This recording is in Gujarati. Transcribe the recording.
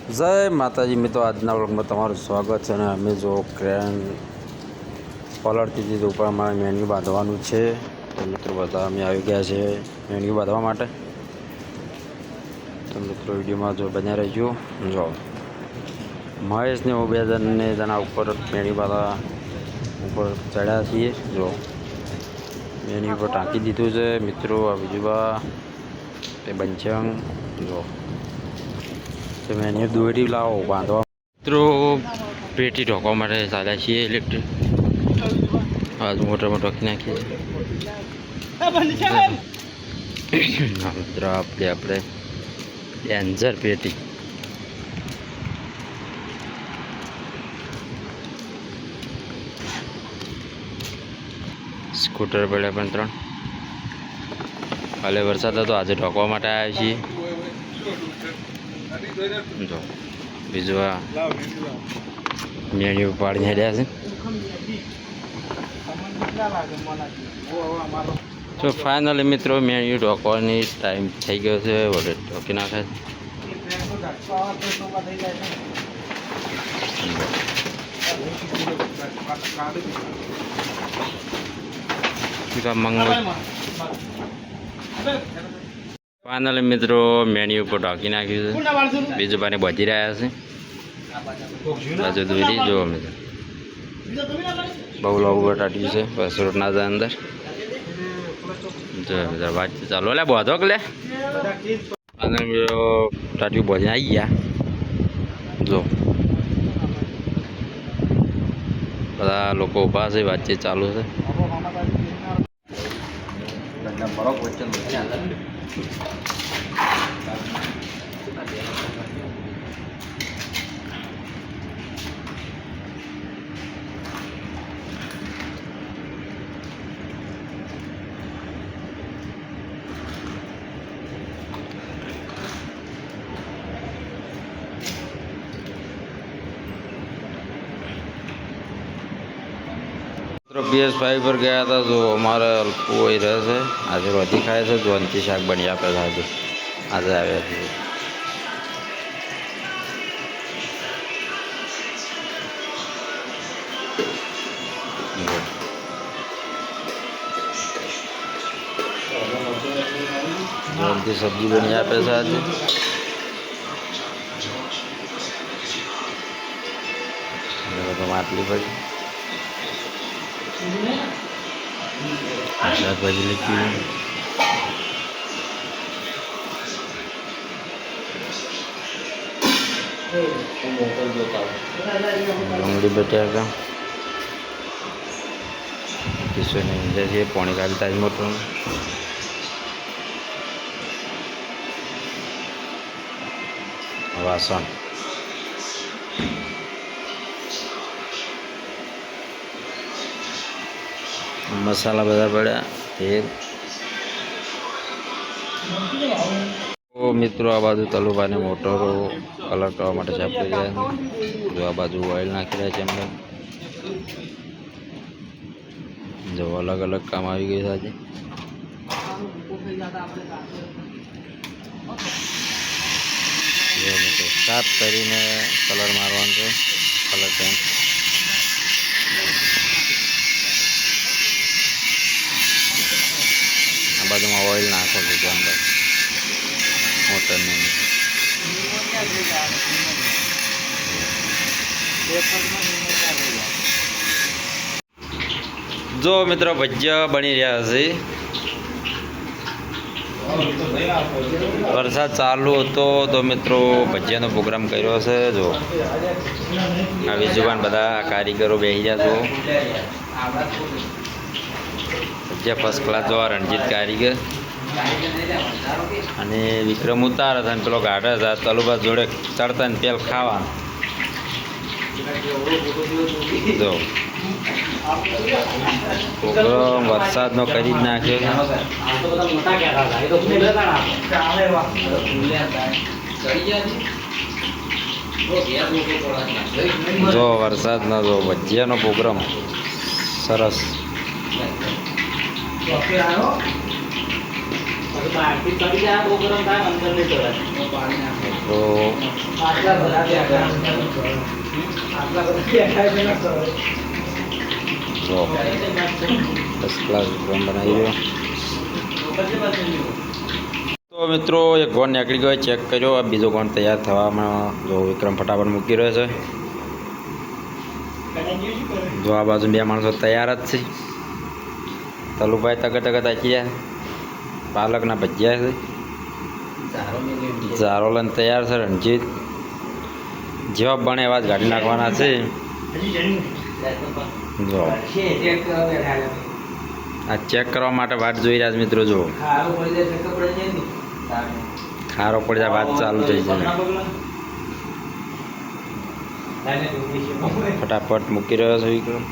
જય માતાજી મિત્રો, આજના વ્લોગમાં તમારું સ્વાગત છે. અને અમે જો ક્રેન પલળતી હતી ઉપર અમારે મેન્યુ બાંધવાનું છે. તો મિત્રો બધા અમે આવી ગયા છે મેન્યુ બાંધવા માટે. તો મિત્રો વિડીયોમાં જો બન્યા રહેજો. જો મહેશને હું 2 જણા ઉપર મેન્યુ બાંધવા ઉપર ચડ્યા છીએ. જો મેન્યુ ઉપર ટાંકી દીધું છે મિત્રો. આ બીજું તે બંચંગ જો તો મેન્યુ દોરી લાવો બાંધવા મિત્રો પેટી ઢોકવા માટે ચાલ્યા છીએ. ઇલેક્ટ્રિક આજુ મોટા મોટા ઢોકી નાખીએ છીએ મિત્રો. આપણે ડેન્જર પેટી સ્કૂટર પડ્યા પણ 3. કાલે વરસાદ હતો, આજે ઢોકવા માટે આવ્યા છીએ. જો બીજું આ મેન્યુ પાડીને હેડ્યા છે. તો ફાઇનલી મિત્રો મેન્યુ ઢોકવાની ટાઈમ થઈ ગયો છે. વડે ઢોકી નાખે છે. ફાઇનલી મિત્રો મેન્યુ ઉપર ઢોકી નાખ્યું છે. બીજું પાણી બચી રહ્યા છે. બાજુ દોરી જો મિત્રો બહુ લાવું બટાટ્યું છે. બસ રોટના અંદર જો મિત્રો વાતચીત ચાલો. એટલે બોધો કે લે અને ટાટ્યું બોધીને આવી ગયા. જો બધા લોકો ઊભા છે, વાતચીત ચાલુ છે. PS5 પર ગયા હતા. જો અમારે અલ્પુ હોય રહે છે. આજે રોટી ખાય છે. જોનથી શાક બની આપે છે. આજે આવ્યા છે. જોનથી સબ્જી બની આપે છે આજે. માટલી પડી શાકભાજી લીધી. ડુંગળી બટાકા કિશોરની અંદર છે. પાણી કાઢી તાજ મોટું વાસણ મસાલા બધા પડ્યા. તેલ મિત્રો આ બાજુ તલુભાને મોટરો કલર કરવા માટે ચાપી ગયા. જો આ બાજુ ઓઇલ નાખી રહ્યા છે એમને. જો અલગ અલગ કામ આવી ગયું છે આજે. સાફ કરીને કલર મારવાનું છે. કલર પેન્ટ આ બાજુમાં ઓઇલ નાખો છો અંદર મોટરની. જો મિત્રો ભજીયા બની રહ્યા છે. વરસાદ ચાલુ હતો તો મિત્રો ભજીયાનો પ્રોગ્રામ કર્યો છે. જો આ વિજુવાન બધા કારીગરો બેસી ગયા. છો ભજીયા ફર્સ્ટ ક્લાસ. જો રણજીત કારીગર અને વિક્રમ ઉતાર હતા. પેલો ગાઢ હતા તલુબા જોડે ચડતા ને પેલ ખાવાનું. જો પ્રોગ્રામ વરસાદનો કરી જ નાખ્યો. જો વરસાદનો જો ભજીયાનો પ્રોગ્રામ સરસ. મિત્રો જો ફર્સ્ટ ક્લાસ વિક્રમ બનાવી રહ્યો. તો મિત્રો એક ગોળ નીકળી ગયો, ચેક કર્યો. આ બીજો ગોળ તૈયાર થવામાં જો વિક્રમ ફટાફટ મૂકી રહ્યો છે. જો આ બાજુ બે માણસો તૈયાર જ છે. તલુભાઈ તગત આખી ગયા. પાલકના ભજીયા છે. ઝારો લઈને તૈયાર છે. રણજીત જેવા બને એવા જ ગાડી નાખવાના છે. જો આ ચેક કરવા માટે વાટ જોઈ રહ્યા છે મિત્રો. જો ખારો પડી જાય વાત ચાલુ થઈ જાય. ફટાફટ મૂકી રહ્યો છે વિક્રમ.